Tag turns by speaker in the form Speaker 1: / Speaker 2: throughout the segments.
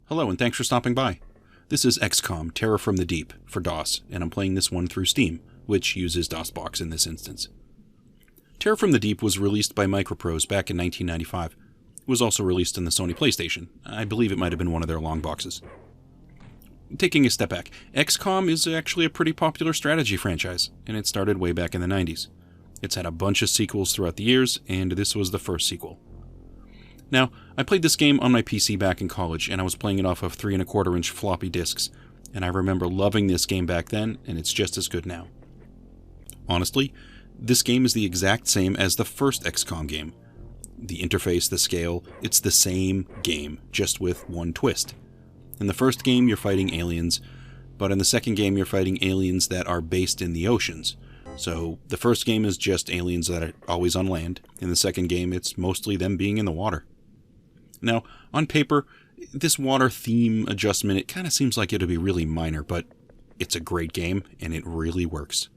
Speaker 1: Hello and thanks for stopping by. This is XCOM, Terror from the Deep, for DOS, and I'm playing this one through Steam, which uses DOSBox in this instance. Terror from the Deep was released by Microprose back in 1995. It was also released in the Sony PlayStation. I believe it might have been one of their long boxes. Taking a step back, XCOM is actually a pretty popular strategy franchise, and it started way back in the 90s. It's had a bunch of sequels throughout the years, and this was the first sequel. Now, I played this game on my PC back in college, and I was playing it off of 3¼ inch floppy disks, and I remember loving this game back then, and it's just as good now. Honestly, this game is the exact same as the first XCOM game. The interface, the scale, it's the same game, just with one twist. In the first game, you're fighting aliens, but in the second game, you're fighting aliens that are based in the oceans. So, the first game is just aliens that are always on land. In the second game, it's mostly them being in the water. Now, on paper, this water theme adjustment, it kind of seems like it'll be really minor, but it's a great game, and it really works.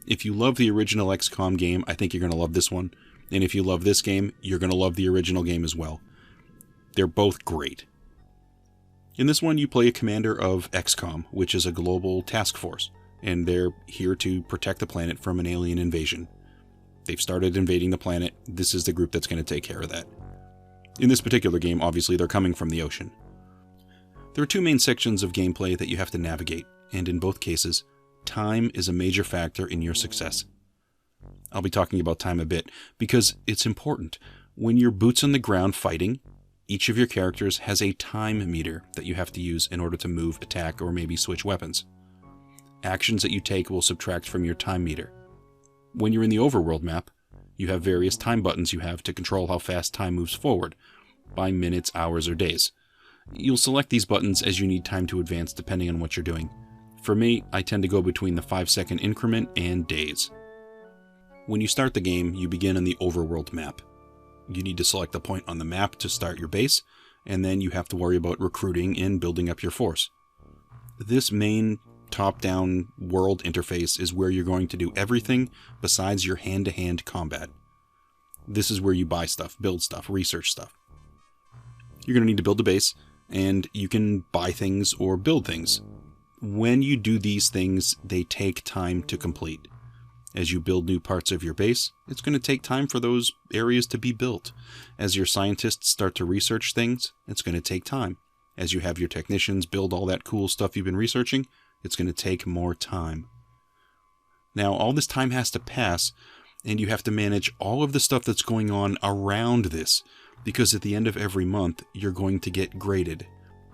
Speaker 1: If you love the original XCOM game, I think you're going to love this one. And if you love this game, you're going to love the original game as well. They're both great. In this one, you play a commander of XCOM, which is a global task force, and they're here to protect the planet from an alien invasion. They've started invading the planet. This is the group that's going to take care of that. In this particular game, obviously, they're coming from the ocean. There are two main sections of gameplay that you have to navigate, and in both cases, time is a major factor in your success. I'll be talking about time a bit, because it's important. When you're boots on the ground fighting, each of your characters has a time meter that you have to use in order to move, attack, or maybe switch weapons. Actions that you take will subtract from your time meter. When you're in the overworld map, you have various time buttons you have to control how fast time moves forward, by minutes, hours, or days. You'll select these buttons as you need time to advance depending on what you're doing. For me, I tend to go between the 5-second increment and days. When you start the game, you begin on the overworld map. You need to select a point on the map to start your base, and then you have to worry about recruiting and building up your force. This main top-down world interface is where you're going to do everything besides your hand-to-hand combat. This is where you buy stuff, build stuff, research stuff. You're going to need to build a base, and you can buy things or build things. When you do these things, they take time to complete. As you build new parts of your base, it's going to take time for those areas to be built. As your scientists start to research things, it's going to take time. As you have your technicians build all that cool stuff you've been researching, it's going to take more time. Now, all this time has to pass, and you have to manage all of the stuff that's going on around this, because at the end of every month, you're going to get graded.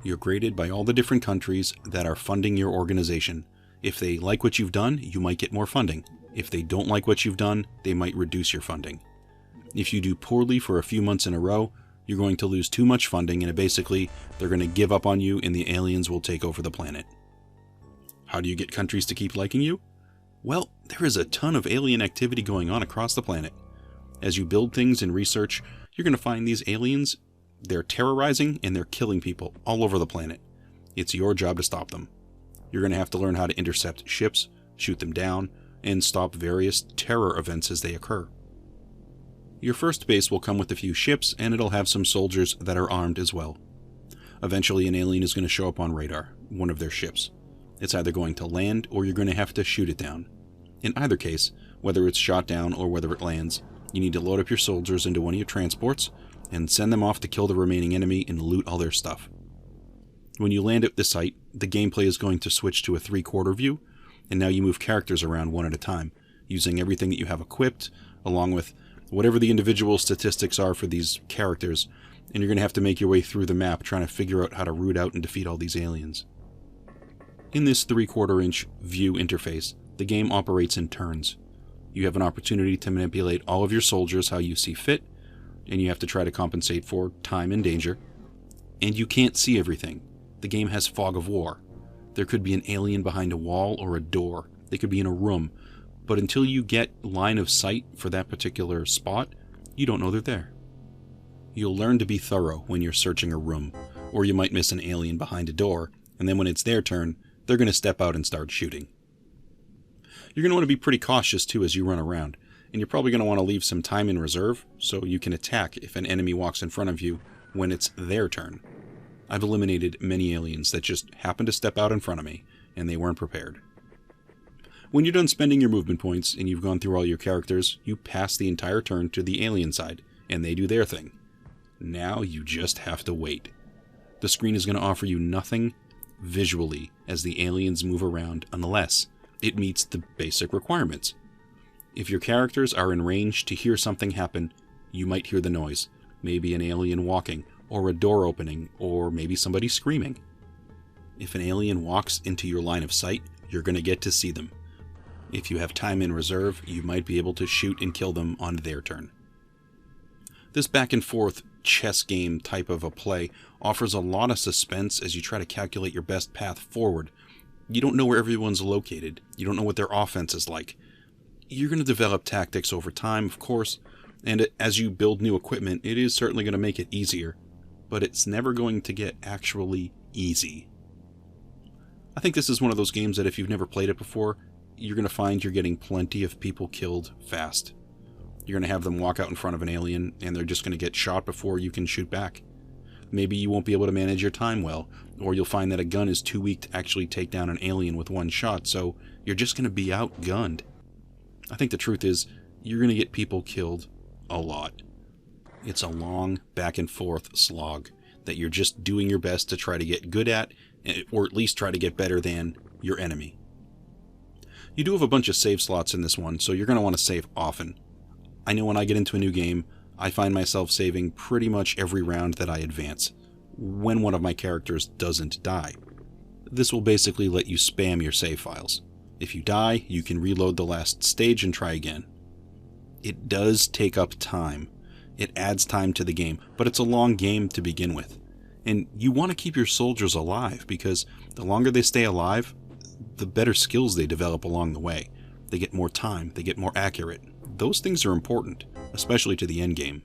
Speaker 1: You're graded by all the different countries that are funding your organization. If they like what you've done, you might get more funding. If they don't like what you've done, they might reduce your funding. If you do poorly for a few months in a row, you're going to lose too much funding, and basically, they're going to give up on you and the aliens will take over the planet. How do you get countries to keep liking you? Well, there is a ton of alien activity going on across the planet. As you build things and research, you're going to find these aliens, they're terrorizing and they're killing people all over the planet. It's your job to stop them. You're going to have to learn how to intercept ships, shoot them down, and stop various terror events as they occur. Your first base will come with a few ships, and it'll have some soldiers that are armed as well. Eventually, an alien is going to show up on radar, one of their ships. It's either going to land, or you're going to have to shoot it down. In either case, whether it's shot down or whether it lands, you need to load up your soldiers into one of your transports, and send them off to kill the remaining enemy and loot all their stuff. When you land at the site, the gameplay is going to switch to a 3/4 view, and now you move characters around one at a time, using everything that you have equipped, along with whatever the individual statistics are for these characters, and you're going to have to make your way through the map trying to figure out how to root out and defeat all these aliens. In this 3/4 inch view interface, the game operates in turns. You have an opportunity to manipulate all of your soldiers how you see fit, and you have to try to compensate for time and danger. And you can't see everything. The game has fog of war. There could be an alien behind a wall or a door. They could be in a room. But until you get line of sight for that particular spot, you don't know they're there. You'll learn to be thorough when you're searching a room, or you might miss an alien behind a door, and then when it's their turn, they're going to step out and start shooting. You're going to want to be pretty cautious too as you run around, and you're probably going to want to leave some time in reserve so you can attack if an enemy walks in front of you when it's their turn. I've eliminated many aliens that just happened to step out in front of me, and they weren't prepared. When you're done spending your movement points and you've gone through all your characters, you pass the entire turn to the alien side, and they do their thing. Now you just have to wait. The screen is going to offer you nothing visually as the aliens move around unless it meets the basic requirements. If your characters are in range to hear something happen, you might hear the noise. Maybe an alien walking, or a door opening, or maybe somebody screaming. If an alien walks into your line of sight, you're going to get to see them. If you have time in reserve, you might be able to shoot and kill them on their turn. This back and forth chess game type of a play offers a lot of suspense as you try to calculate your best path forward. You don't know where everyone's located. You don't know what their offense is like. You're going to develop tactics over time, of course, and as you build new equipment, it is certainly going to make it easier, but it's never going to get actually easy. I think this is one of those games that if you've never played it before, you're going to find you're getting plenty of people killed fast. You're going to have them walk out in front of an alien, and they're just going to get shot before you can shoot back. Maybe you won't be able to manage your time well, or you'll find that a gun is too weak to actually take down an alien with one shot, so you're just going to be outgunned. I think the truth is, you're going to get people killed a lot. It's a long back and forth slog that you're just doing your best to try to get good at, or at least try to get better than your enemy. You do have a bunch of save slots in this one, so you're going to want to save often. I know when I get into a new game, I find myself saving pretty much every round that I advance, when one of my characters doesn't die. This will basically let you spam your save files. If you die, you can reload the last stage and try again. It does take up time. It adds time to the game, but it's a long game to begin with. And you want to keep your soldiers alive, because the longer they stay alive, the better skills they develop along the way. They get more time, they get more accurate. Those things are important, especially to the end game.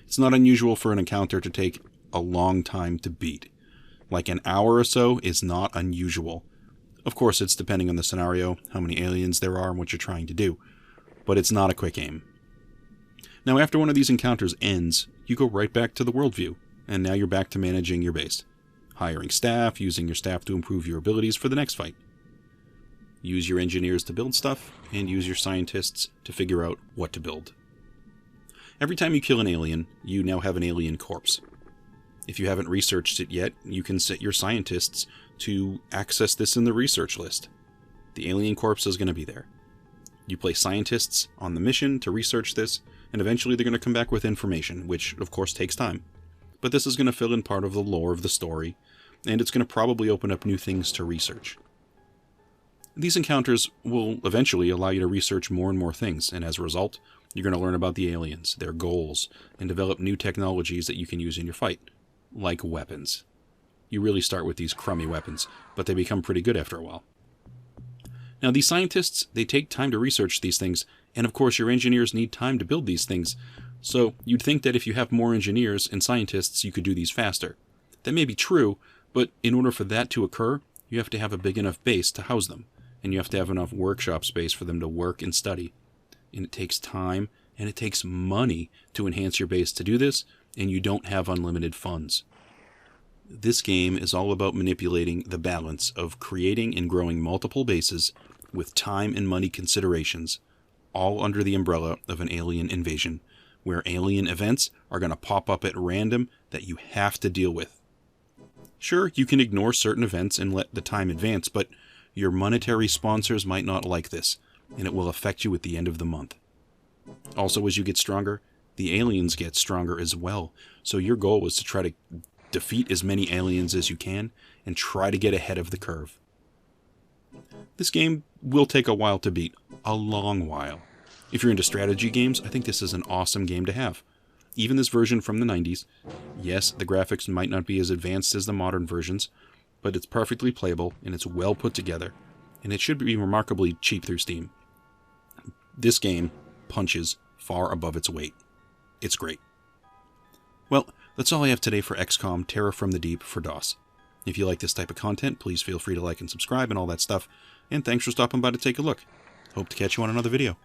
Speaker 1: It's not unusual for an encounter to take a long time to beat. Like an hour or so is not unusual. Of course, it's depending on the scenario, how many aliens there are, and what you're trying to do. But it's not a quick game. Now, after one of these encounters ends, you go right back to the world view, and now you're back to managing your base. Hiring staff, using your staff to improve your abilities for the next fight. Use your engineers to build stuff, and use your scientists to figure out what to build. Every time you kill an alien, you now have an alien corpse. If you haven't researched it yet, you can set your scientists to access this in the research list. The alien corpse is going to be there. You place scientists on the mission to research this, and eventually they're going to come back with information, which of course takes time. But this is going to fill in part of the lore of the story, and it's going to probably open up new things to research. These encounters will eventually allow you to research more and more things, and as a result, you're going to learn about the aliens, their goals, and develop new technologies that you can use in your fight, like weapons. You really start with these crummy weapons, but they become pretty good after a while. Now, these scientists, they take time to research these things, and of course your engineers need time to build these things, so you'd think that if you have more engineers and scientists, you could do these faster. That may be true, but in order for that to occur, you have to have a big enough base to house them, and you have to have enough workshop space for them to work and study. And it takes time, and it takes money to enhance your base to do this, and you don't have unlimited funds. This game is all about manipulating the balance of creating and growing multiple bases with time and money considerations, all under the umbrella of an alien invasion, where alien events are going to pop up at random that you have to deal with. Sure, you can ignore certain events and let the time advance, but your monetary sponsors might not like this, and it will affect you at the end of the month. Also, as you get stronger, the aliens get stronger as well, so your goal is to try to defeat as many aliens as you can and try to get ahead of the curve. This game will take a while to beat, a long while. If you're into strategy games, I think this is an awesome game to have. Even this version from the 90s, yes, the graphics might not be as advanced as the modern versions, but it's perfectly playable and it's well put together, and it should be remarkably cheap through Steam. This game punches far above its weight. It's great. Well, that's all I have today for XCOM Terror from the Deep for DOS. If you like this type of content, please feel free to like and subscribe and all that stuff, and thanks for stopping by to take a look. Hope to catch you on another video.